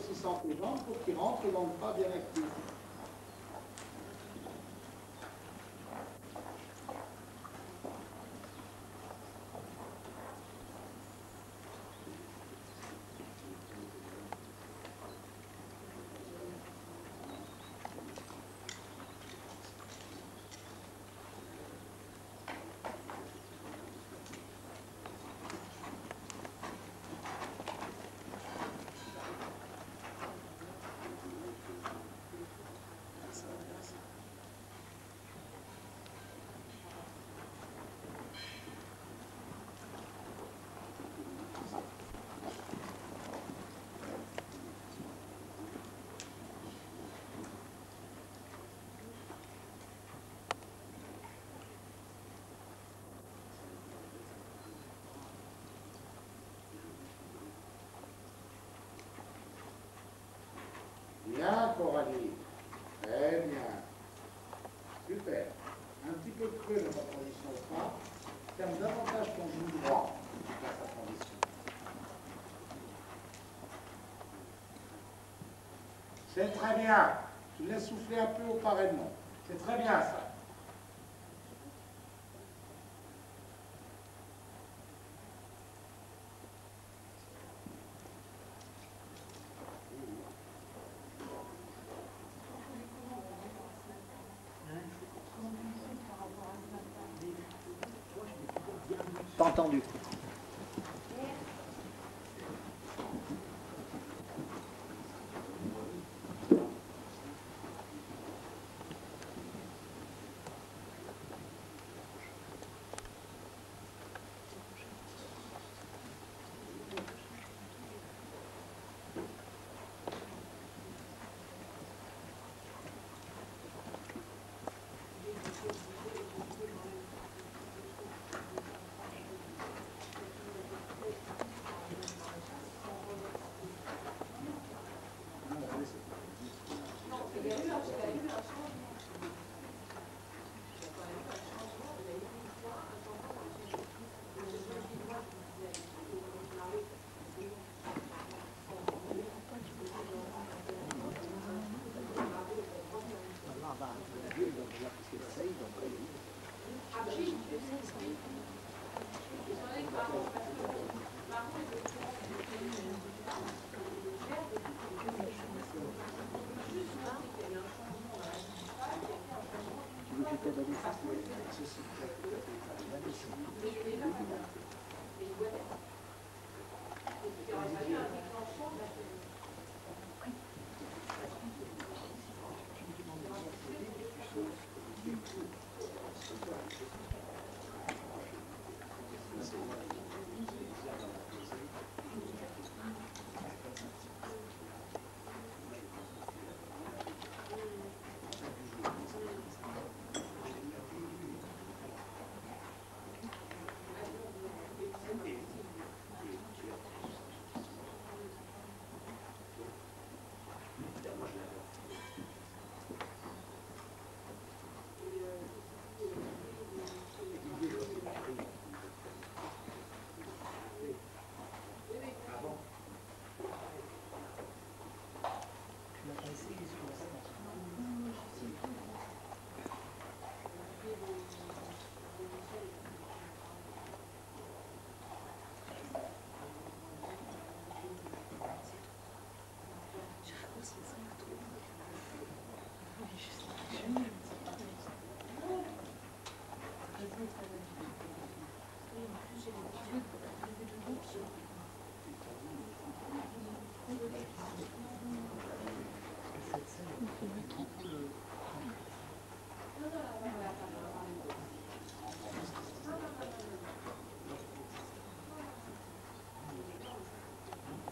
grossissant tes jambes pour qu'il rentre dans le pas bien actif. Bien, Coralie. Très bien. Super. Un petit peu de creux dans ta transition au pas. Ferme davantage ton genou droit pour faire sa transition. C'est très bien. Tu laisses souffler un peu au parallèlement. C'est très bien ça. Pas entendu.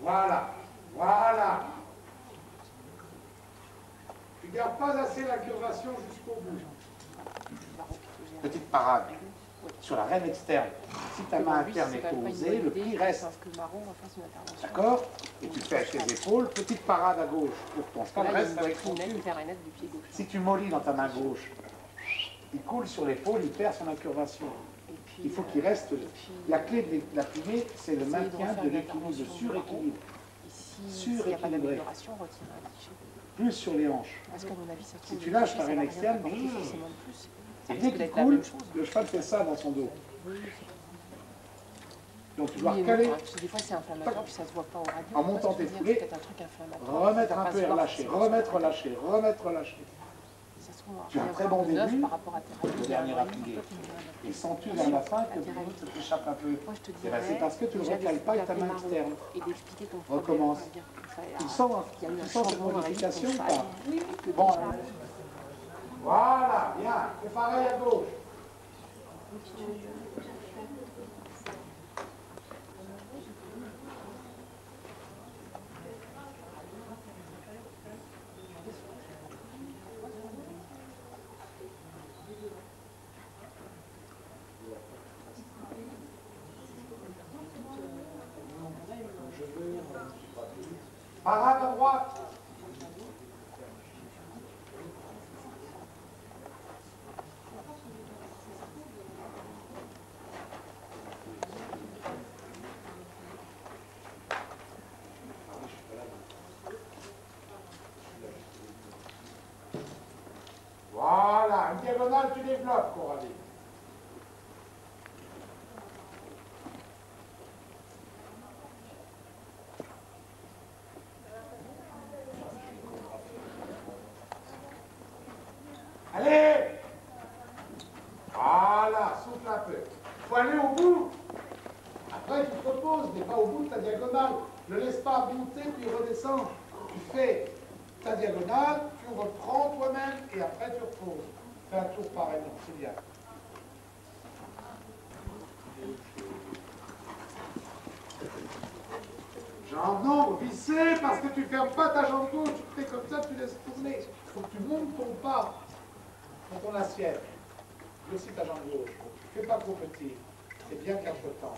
Voilà, voilà. Tu ne gardes pas assez l'incurvation jusqu'au bout. Petite parade. Sur la reine externe, si ta main interne est posée, le pli reste. D'accord? Et tu fais avec tes épaules, petite parade à gauche pour ton scan reste avec ton cul. Si tu mollis dans ta main gauche, il coule sur l'épaule, il perd son incurvation. Il faut qu'il reste. La clé de l'apnée, c'est le maintien de l'équilibre, de suréquilibre. s'il n'y a pas d'amélioration, retirer un cliché. Plus sur les hanches. Parce qu'à mon avis, ça si tu lâches par une externe, et dès qu'il coule, le cheval fait ça dans son dos. Donc tu dois recaler. Des fois c'est inflammatoire, puis ça se voit pas au radio. En montant tes foulées, remettre un peu et relâcher, remettre, relâcher, remettre, relâcher. Tu as un très bon début, le dernier appuyé. Et sens-tu vers la fin que le bout se t'échappe un peu? C'est parce que tu ne recales pas avec ta main externe. Recommence. Tu sens cette modification ou pas? Bon, voilà, bien. Fais pareil à gauche. Parade à droite. Voilà, une diagonale, tu développes, Coralie. Allez! Voilà, souffle un peu. Il faut aller au bout. Après, tu te reposes, mais pas au bout de ta diagonale. Ne laisse pas monter puis redescendre. Tu fais ta diagonale, tu reprends toi-même et après tu reposes. Fais un tour pareil, c'est bien. Jambe non, visser parce que tu fermes pas ta jambe gauche, tu fais comme ça, tu laisses tourner. Il faut que tu montes ton pas dans ton assiette. Et aussi ta jambe gauche. Fais pas trop petit. C'est bien qu'entre-temps.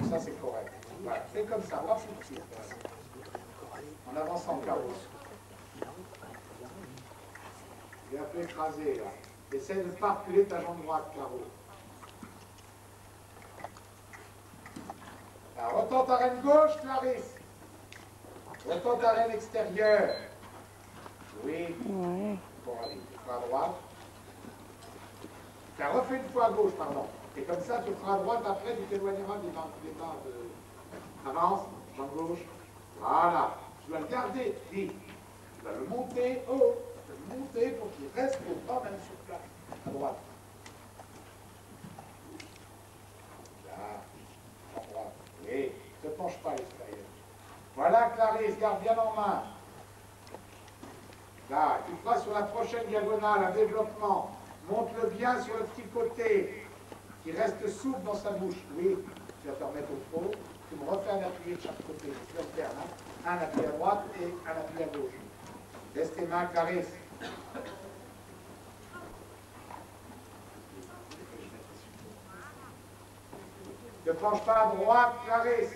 Ça, c'est correct. Voilà. Fais comme ça, pas plus petit. En avançant en carreau. Et un peu écrasé, là. Essaie de ne pas reculer ta jambe droite, carreau. Alors, retends ta reine gauche, Clarisse. Retends ta reine extérieure. Oui. Bon, allez, une fois à droite. Tu as refait une fois à gauche, pardon. Et comme ça, tu feras à droite, après, tu t'éloigneras des barres de... Avance, jambe gauche. Voilà. Tu dois le garder, dis. Tu dois le monter haut. Tu dois le monter pour qu'il reste au pas, même sur place. À droite. Là. À droite. Oui. Ne te penche pas à l'extérieur. Voilà, Clarisse, garde bien en main. Là, tu feras sur la prochaine diagonale un développement. Monte-le bien sur le petit côté, qui reste souple dans sa bouche. Oui, tu vas te remettre au trot. Tu me refais un appui de chaque côté. Tu alternes, hein. Un appui à droite et un appui à gauche. Laisse tes mains, Clarisse. Ne penche pas à droite, Clarisse.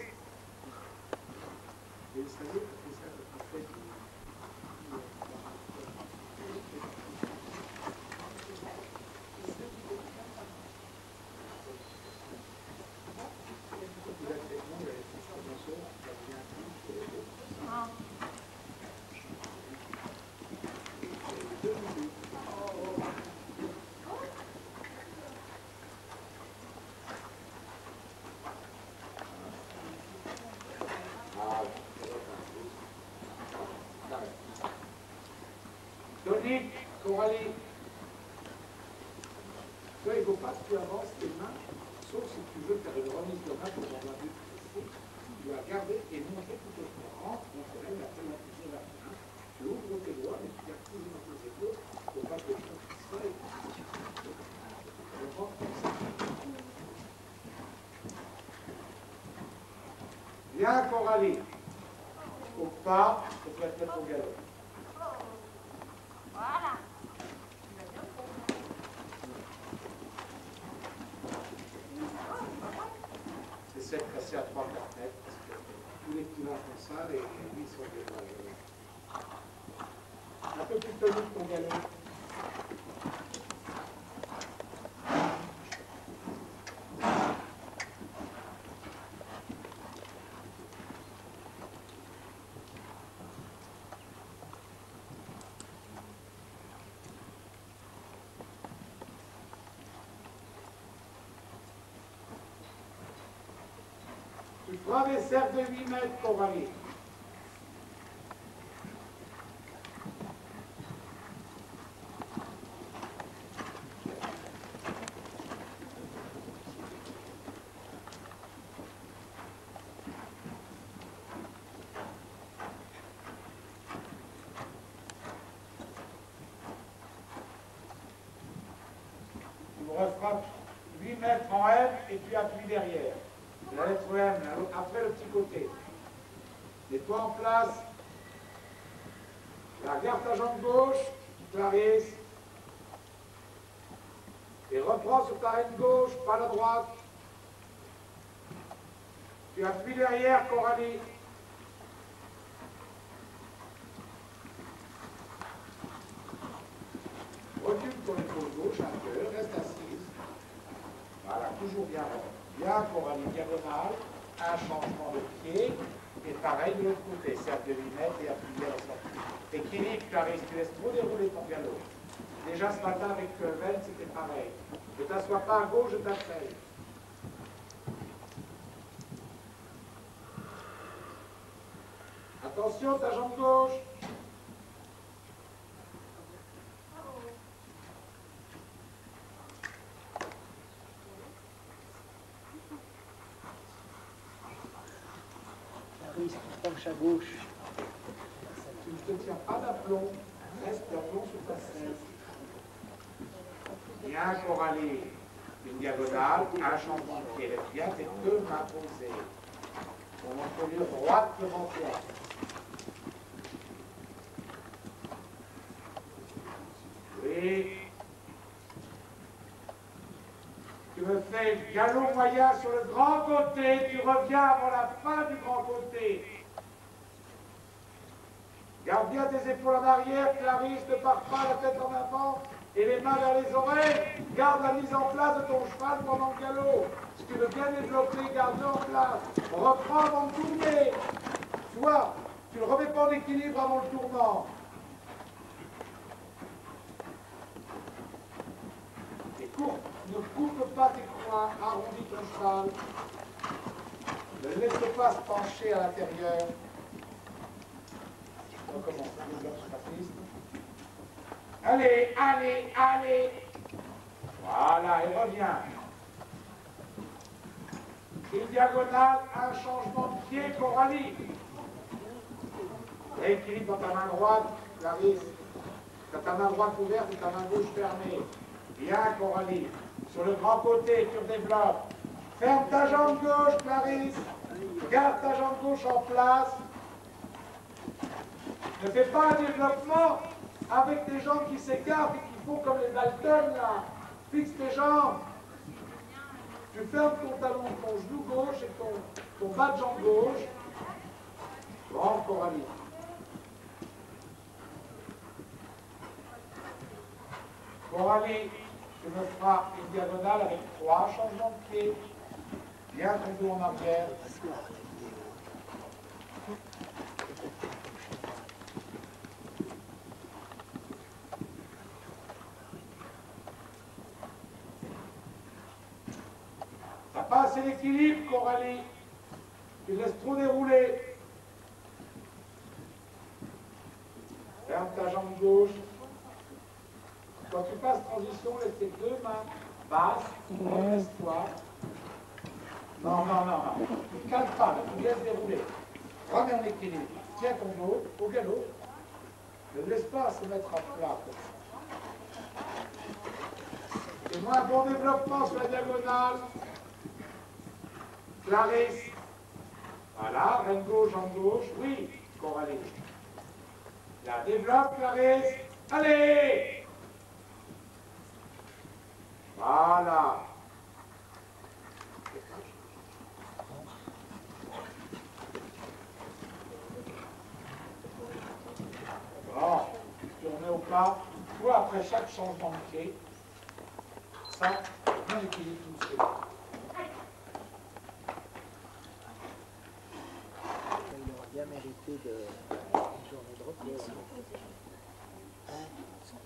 Tonique, Coralie. Toi, il ne faut pas que tu avances tes mains, sauf si tu veux faire une remise de main pour avoir vu. Tu dois garder et monter tout au fond. Rentre, on se lève, après la poussée vers la main. Tu ouvres tes doigts, mais tu gardes toujours dans tes épaules pour pas que le champ puisse pas être. Je prends comme ça. Bien, Coralie. Au pas, tu vas te mettre au galop. Voilà. Essaie de passer à 3-4 mètres parce que tous les petits vents font ça, les billes sont dévoilées. Un peu plus tonique ton galop. Tu feras des cercles de 8 mètres, Coralie. Tu referas 8 mètres en M et tu appuies derrière. La lettre M, après le petit côté. Mets-toi en place. Là, garde ta jambe gauche, Clarisse. Et reprends sur ta aine gauche, pas la droite. Tu appuies derrière, Coralie. Recule ton épaule gauche un peu, reste assise. Voilà, toujours bien. Bien, Coralie, diagonale. Un changement de pied. Et pareil de l'autre côté, cercle de 8 mètres et appuyer à la sortie. Équilibre, Clarisse, tu laisses trop dérouler ton galop. Déjà ce matin avec Ven, c'était pareil. Ne t'assois pas à gauche, je t'appelle. Attention, ta jambe gauche. Clarisse, tu penches à gauche. Tu ne te tiens pas d'aplomb. Reste d'aplomb sur ta selle. Bien, Coralie. Une diagonale, un changement de pied. Lève bien tes deux mains posées. Ton encolure droite devant toi. Oui. Tu me fais galop moyen sur le grand côté. Tu reviens avant la fin du grand côté. Garde bien tes épaules en arrière, Clarisse, ne pars pas la tête en avant et les mains vers les oreilles. Garde la mise en place de ton cheval pendant le galop. Si tu veux bien développer, garde-le en place. Reprends avant de tourner. Tu vois, tu ne remets pas en équilibre avant le tournant. Et ne coupe pas tes coins, arrondis ton cheval. Ne laisse pas se pencher à l'intérieur. On recommence, on développe sur ta piste. Allez, allez, allez. Voilà, et reviens. Une diagonale, un changement de pied, Coralie. Rééquilibre dans ta main droite, Clarisse. Tu as ta main droite ouverte et ta main gauche fermée. Bien, Coralie. Sur le grand côté, tu redéveloppes. Ferme ta jambe gauche, Clarisse. Garde ta jambe gauche en place. Ne fais pas un développement avec tes jambes qui s'écartent et qui font comme les Dalton, là. Fixe tes jambes. Tu fermes ton talon, ton genou gauche et ton bas de jambe gauche. Bon, Coralie. Coralie, tu me feras une diagonale avec 3 changements de pied. Bien ton dos en arrière. T'as pas assez d'équilibre, Coralie. Tu laisses trop dérouler. Ferme ta jambe gauche. Quand tu passes transition, laisse tes deux mains basses, laisse-toi. Non, non, non, non. Tu ne calmes pas, là, tu laisses dérouler. Remets en équilibre. Tiens ton dos au galop. Ne laisse pas se mettre à plat. Et moi, un bon développement sur la diagonale. Clarisse. Voilà, reine gauche, jambe gauche. Oui, Coralie. Là, développe, Clarisse. Allez! Voilà. Bon, tu remets au pas. Toi, après chaque changement de pied, ça, bien équilibre tout ce Il aura bien mérité une journée de repos.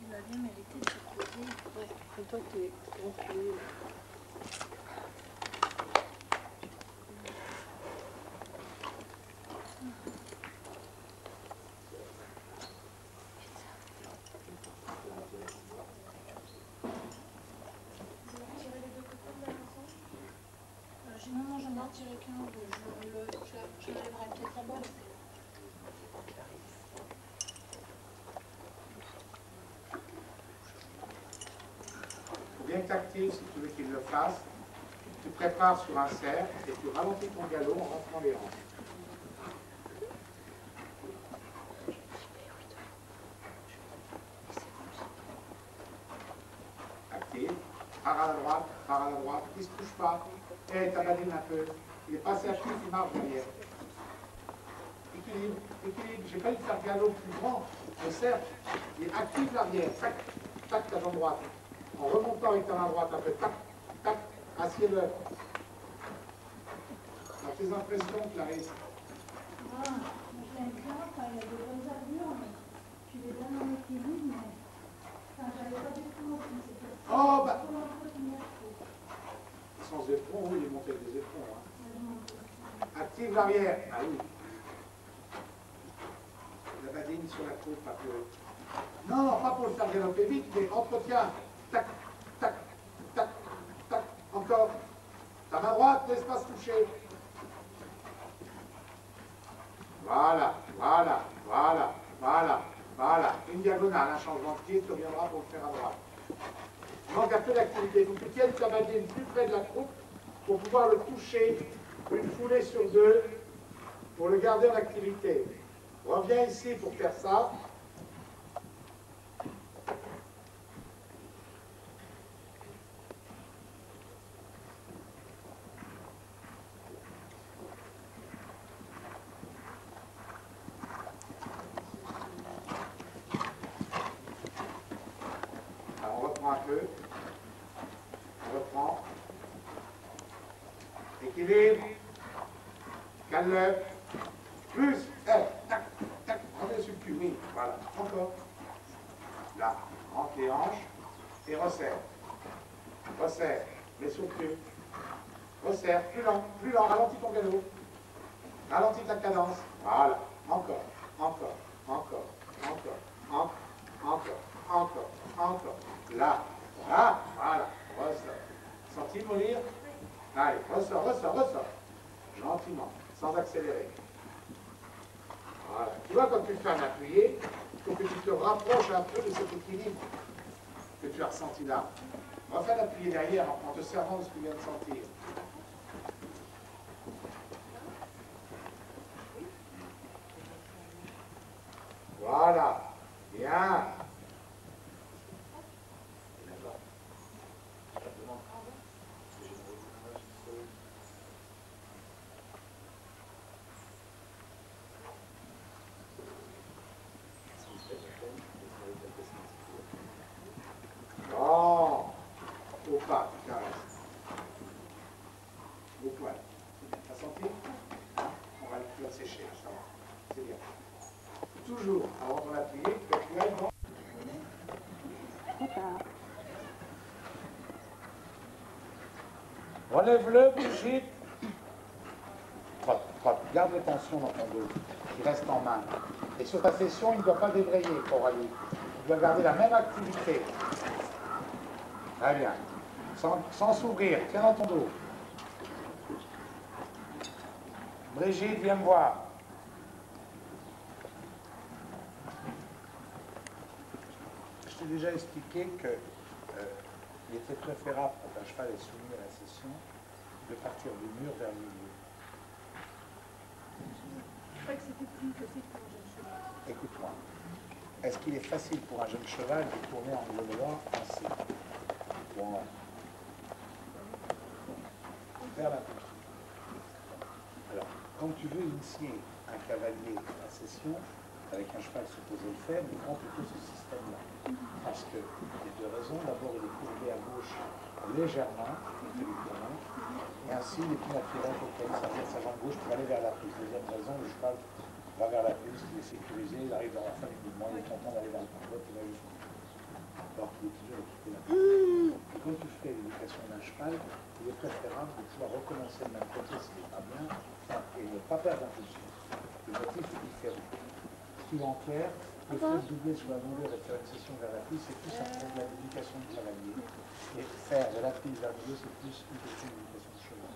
Il a bien mérité de se poser. Ouais. Et toi, t'es reculé. en retirer qu'un, j'enlèverai peut-être la balle. Bien tactile, si tu veux qu'il le fasse, tu prépares sur un cercle et tu ralentis ton galop en rentrant les hanches. Active, part à la droite, il ne se touche pas. Et ta badine un peu. Il est passé actif, il marche derrière. Équilibre, équilibre. J'ai pas eu de faire galop plus grand. Le cercle, il active l'arrière. Tac, tac, ta jambe droite. En remontant avec ta main droite un peu, tac, tac, assieds-le. Alors, tes impressions, Clarisse? Ah, je l'aime bien, enfin, il a de bonnes allures, mais tu les donnes en équilibre, mais enfin, j'avais pas du tout compris. Oh, bah! Sans éperon, oui, il est monté avec des éperons. Hein. Active l'arrière. Ah oui. La badine sur la côte, pas que. Non, non, pas pour le faire galoper vite, mais entretien. Tac, tac, tac, tac. Encore. Ta main droite, laisse pas se toucher. Voilà, voilà, voilà, voilà, voilà. Une diagonale, un changement de pied, tu reviendras pour le faire à droite. Il manque un peu d'activité. Il faut que tu tiennes ta badine plus près de la croupe pour pouvoir le toucher une foulée sur deux pour le garder en activité. Reviens ici pour faire ça. Alors on reprend un peu. On reprend. Équilibre. Calme. Plus. Tac, tac. Reviens sur le cul. Oui, voilà. Encore. Là. Rentre les hanches. Et resserre. Resserre. Mets sur le cul. Resserre. Plus lent. Ralentis ton galop. Ralentis ta cadence. Voilà. Encore. Encore. Encore. Encore. Encore. Là. Là. Voilà. Ressort. Senti mollir? Allez, ressort. Gentiment, sans accélérer. Voilà. Tu vois, quand tu fais un appuyé, il faut que tu te rapproches un peu de cet équilibre que tu as ressenti là. Refais l'appuyer derrière en te servant de ce que tu viens de sentir. Voilà. Bien. Bon. Au pas, tu caresses. Au poil. T'as senti? On va le sécher, ça va. C'est bien. Toujours, avant ton appuyer, tu appuies bon. Relève-le, Brigitte. Trotte. Garde les tensions dans ton dos. Il reste en main. Et sur ta session, il ne doit pas débrayer, Coralie. Il doit garder la même activité. Très bien. Sans s'ouvrir. Tiens dans ton dos. Brigitte, viens me voir. Je t'ai déjà expliqué que il était préférable quand un cheval est soumis à la session de partir du mur vers le milieu. Je crois que c'était plus facile pour un jeune cheval. Écoute-moi. Est-ce qu'il est facile pour un jeune cheval de tourner en angle droit en C? Bon. Vers la pousse. Alors, quand tu veux initier un cavalier à la session, avec un cheval supposé le faire, il prend plutôt ce système-là. Parce que, il y a deux raisons. D'abord, il est courbé à gauche légèrement, et ainsi il est plus naturel pour qu'il s'arrête sa jambe gauche pour aller vers la prise. Deuxième raison, le cheval va vers la prise, il est sécurisé, il arrive dans la fin du mouvement, il est content d'aller vers le combat, il va jusqu'au bout. Alors qu'il est toujours occupé là. Et quand tu fais l'éducation d'un cheval, il est préférable de pouvoir recommencer de même côté s'il n'est pas bien, et ne pas perdre l'impulsion. Le motif est différent. Si tu en clair, le fait de doubler sur la longueur et faire une session vers la prise, c'est plus un problème de l'éducation du cavalier. Et faire de la prise vers le milieu, c'est plus une question d'éducation du cheval.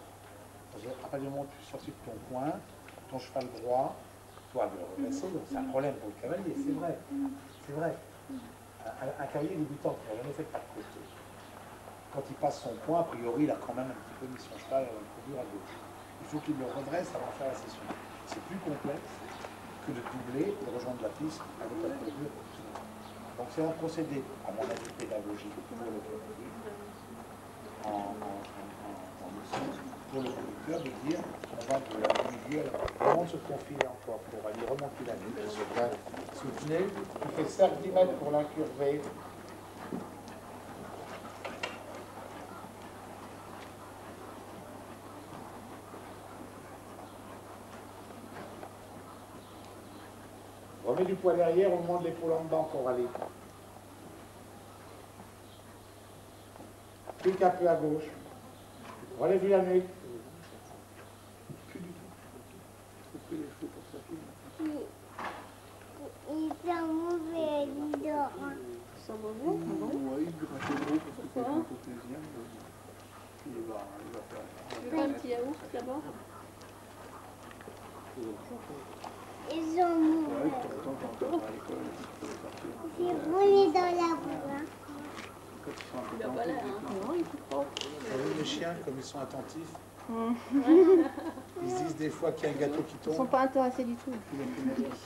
Parce À partir du moment où tu es sorti de ton coin, ton cheval droit, toi de le redresser, donc c'est un problème pour le cavalier, c'est vrai. C'est vrai. Un cavalier débutant qui n'a jamais fait de pas de côté, quand il passe son point, a priori, il a quand même un petit peu mis son cheval à l'introduire à gauche. Il faut qu'il le redresse avant de faire la session. C'est plus complexe que de doubler et de rejoindre la piste avec la courbure. Donc c'est un procédé, à mon avis, pédagogique pour le cavalier, en leçon, pour le conducteur, de dire on va de la milieu à la remonte se confie encore pour aller remonter la nuque, se faire soutenir. Tu fais 5 10 mètres pour l'incurver. Remets du poids derrière, on monte l'épaule en dedans pour aller. Clique un peu à gauche. Relève la nuque. Plus du tout. Ils sont mauvais, dis donc. Ils sont mauvais? Oui, il va faire gros parce que c'est un peu plaisir. Il va faire. Tu veux pas un petit yaourt d'abord? Ils sont mauvais. Ouais, pourtant, quand on va à l'école, il faut partir. J'ai roulé dans la boue. Quand ils sont un peu Il a pas l'air, hein? Non, il coûte pas. Vous voyez les chiens, comme ils sont attentifs. Ils se disent des fois qu'il y a un gâteau qui Ils ne sont tombe. pas intéressés du tout.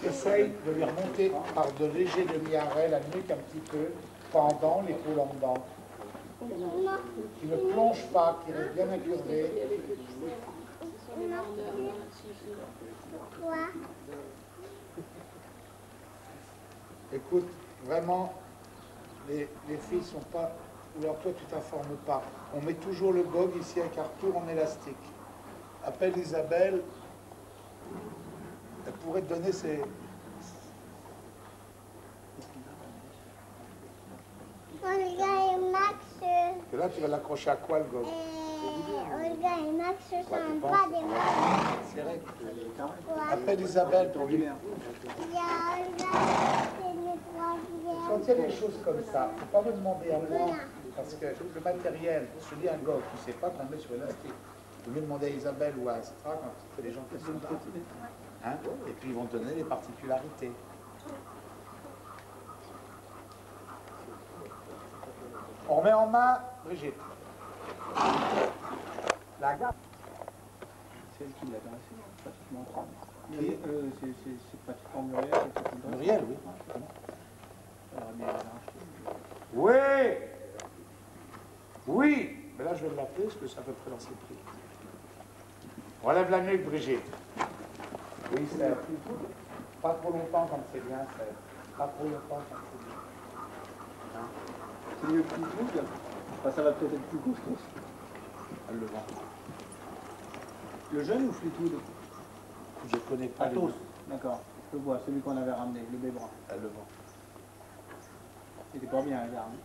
Essaye de lui remonter par de légers demi-arrêts la nuque un petit peu, pendant l'épaule en dedans. Qui ne plonge pas, qui reste bien incurvé. Quoi? Écoute, vraiment, les filles sont pas... Ou alors toi, tu t'informes pas. On met toujours le gog ici avec Arthur en élastique. Appelle Isabelle. Elle pourrait te donner ses... Olga et Max, Que là, tu vas l'accrocher à quoi, le gog? Olga et Max sont Ouais, tu pas penses? des Max. C'est vrai. Quoi? Appelle Isabelle pour lui. Il y a Olga et les trois Quand il y a des choses comme ça, il ne faut pas me demander à moi, parce que le matériel, je dis un gog, tu ne sais pas qu'on le met sur l'élastique. Vous mieux demander à Isabelle ou à Astra quand c'est les gens qui sont là. Hein? Et puis ils vont te donner les particularités. On met en main Brigitte. La garde. C'est elle qui l'a dressé, pratiquement. C'est pratiquement Muriel qui s'est dressé. Muriel, oui. Elle aurait bien arraché. Oui. Oui. Mais là, je vais l'appeler parce que c'est à peu près dans ses prix. Relève la nuque, Brigitte. Oui, c'est pas trop longtemps quand c'est bien, c'est pas trop longtemps quand c'est bien. Hein? C'est mieux que Fleetwood. Enfin, ça va peut-être être plus costaud. Elle le vend. Le jeune ou Fleetwood? Je connais pas les Athos. deux. D'accord. Je vois, celui qu'on avait ramené, le Bébra. Elle le vend. Il était pas bien, elle ramené.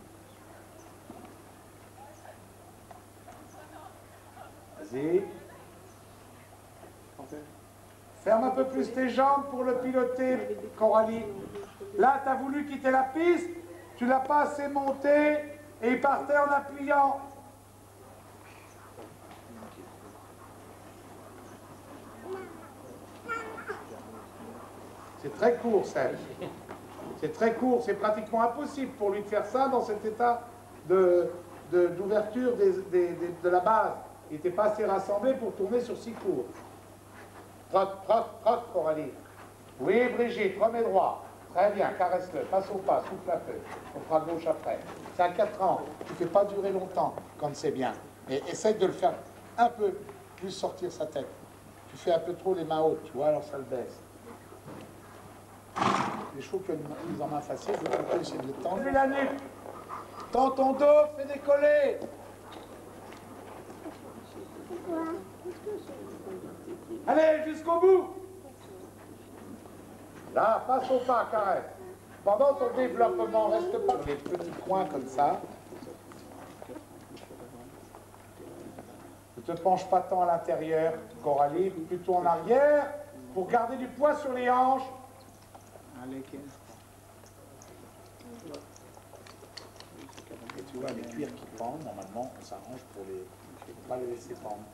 Vas-y. Ferme un peu plus tes jambes pour le piloter, Coralie. Là, tu as voulu quitter la piste, tu l'as pas assez monté et il partait en appuyant. C'est très court, Serge. C'est très court, c'est pratiquement impossible pour lui de faire ça dans cet état d'ouverture de la base. Il n'était pas assez rassemblé pour tourner sur si court. Trotte, trotte, trotte, Coralie. Oui, Brigitte, remets droit. Très bien, caresse-le, passe au pas, souffle un peu. On fera gauche après. C'est à 4 ans, tu ne fais pas durer longtemps quand c'est bien. Mais essaye de le faire un peu plus sortir sa tête. Tu fais un peu trop les mains hautes, tu vois, alors ça le baisse. Les chevaux qui ont une mise en main facile, il faut essayer de le tendre. Fais la nuque. Tends ton dos, fais décoller. Allez, jusqu'au bout. Là, passe au pas, caresse. Pendant ton développement, reste pas dans les petits coins comme ça. Ne te penche pas tant à l'intérieur, Coralie, plutôt en arrière, pour garder du poids sur les hanches. Et tu vois, les cuirs qui pendent, normalement, on s'arrange pour pas les laisser pendre.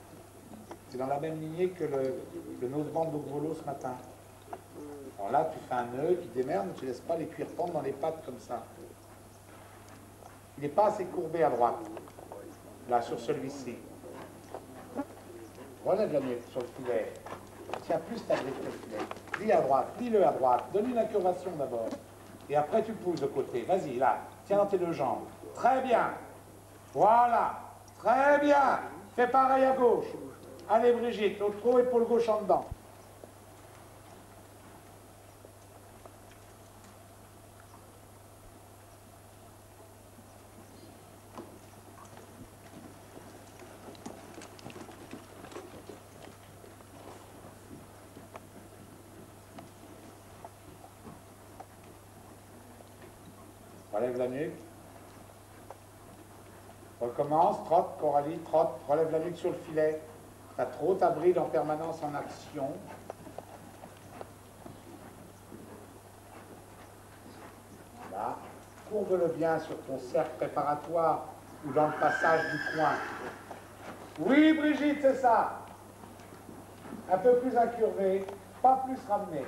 C'est dans la même lignée que le noseband d'Ogrolo ce matin. Alors là, tu fais un nœud, tu démerdes, tu ne laisses pas les cuirs pendre dans les pattes comme ça. Il n'est pas assez courbé à droite. Là, sur celui-ci. Relève la nuque sur le filet. Tiens plus ta griffe que le filet. Plie à droite, plie-le à droite. Donne une incurvation d'abord. Et après, tu pousses de côté. Vas-y, là. Tiens dans tes deux jambes. Très bien. Voilà. Très bien. Fais pareil à gauche. Allez, Brigitte. L'autre trop, épaule gauche en dedans. Relève la nuque. Recommence, trotte, Coralie, trotte, relève la nuque sur le filet. T'as trop ta bride en permanence en action. Là. Courbe-le bien sur ton cercle préparatoire ou dans le passage du coin. Oui, Brigitte, c'est ça. Un peu plus incurvé, pas plus ramené.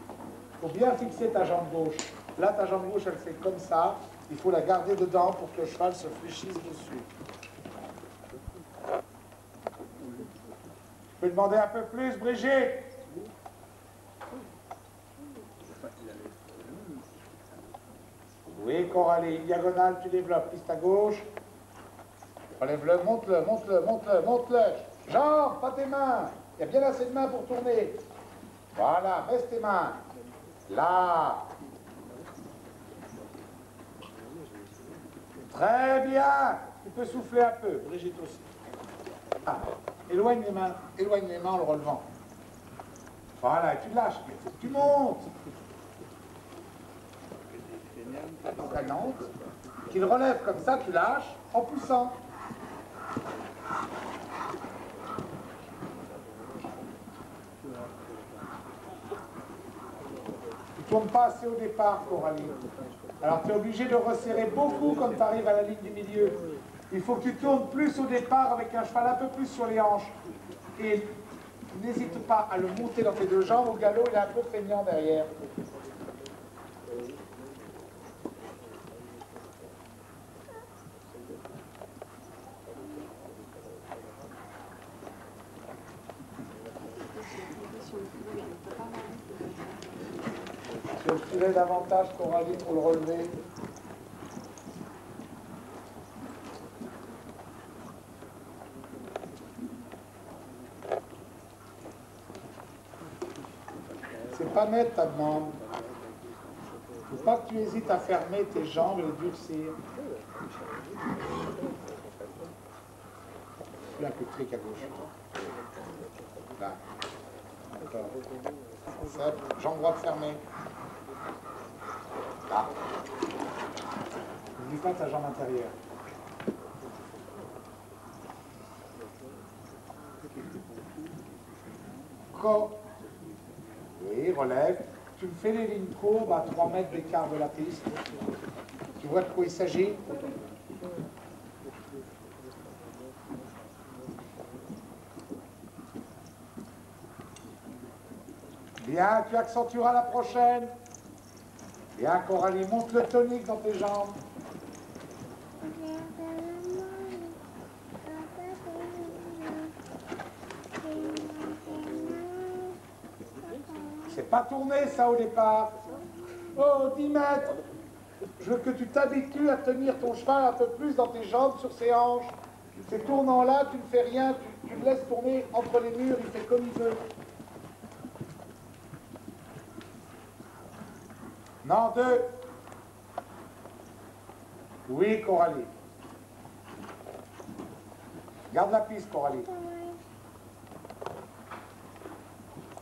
Il faut bien fixer ta jambe gauche. Là, ta jambe gauche, elle fait comme ça. Il faut la garder dedans pour que le cheval se fléchisse dessus. Tu peux demander un peu plus, Brigitte? Oui, Coralie. Diagonale, tu développes. Piste à gauche. Relève-le, monte-le, monte-le, monte-le, monte-le. Jambes, pas tes mains. Il y a bien assez de mains pour tourner. Voilà, baisse tes mains. Là. Très bien. Tu peux souffler un peu, Brigitte aussi. Ah, éloigne les mains en le relevant. Voilà, et tu lâches, mais faut que tu montes. Entraînante. Qu'il relève comme ça, tu lâches, en poussant. Tu ne tournes pas assez au départ, Coralie. Alors tu es obligé de resserrer beaucoup quand tu arrives à la ligne du milieu. Il faut que tu tournes plus au départ avec un cheval un peu plus sur les hanches. Et n'hésite pas à le monter dans tes deux jambes. Au galop, il est un peu feignant derrière. Sur le filet davantage, Coralie, pour le relever. C'est pas net ta demande. Il ne faut pas que tu hésites à fermer tes jambes et les durcir. Fais un peu de trick à gauche. Là. D'accord. Ça, jambe droite fermée. Là. N'oublie pas ta jambe intérieure. Oui, relève. Tu me fais les lignes courbes à 3 mètres d'écart de la piste. Tu vois de quoi il s'agit? Bien, tu accentueras la prochaine. Bien, Coralie, monte le tonique dans tes jambes. C'est pas tourné, ça, au départ. Oh, 10 mètres. Je veux que tu t'habitues à tenir ton cheval un peu plus dans tes jambes, sur ses hanches. Ces tournants-là, tu ne fais rien, tu le laisses tourner entre les murs, il fait comme il veut. Non, 2. Oui, Coralie. Garde la piste, Coralie.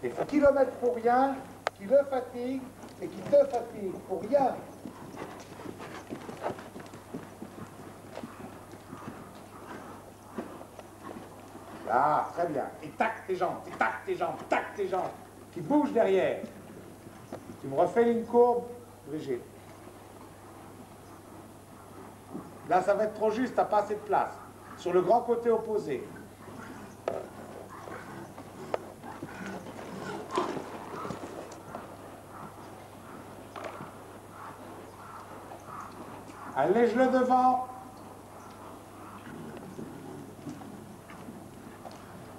Et faut qu'il le mette pour rien, qu'il le fatigue et qu'il te fatigue pour rien. Ah, très bien. Et tac tes jambes, tac tes jambes, tac tes jambes. Qui bouge derrière. Tu me refais une courbe, Brigitte. Là, ça va être trop juste, t'as pas assez de place. Sur le grand côté opposé. Allège-le devant.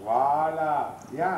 Voilà, bien.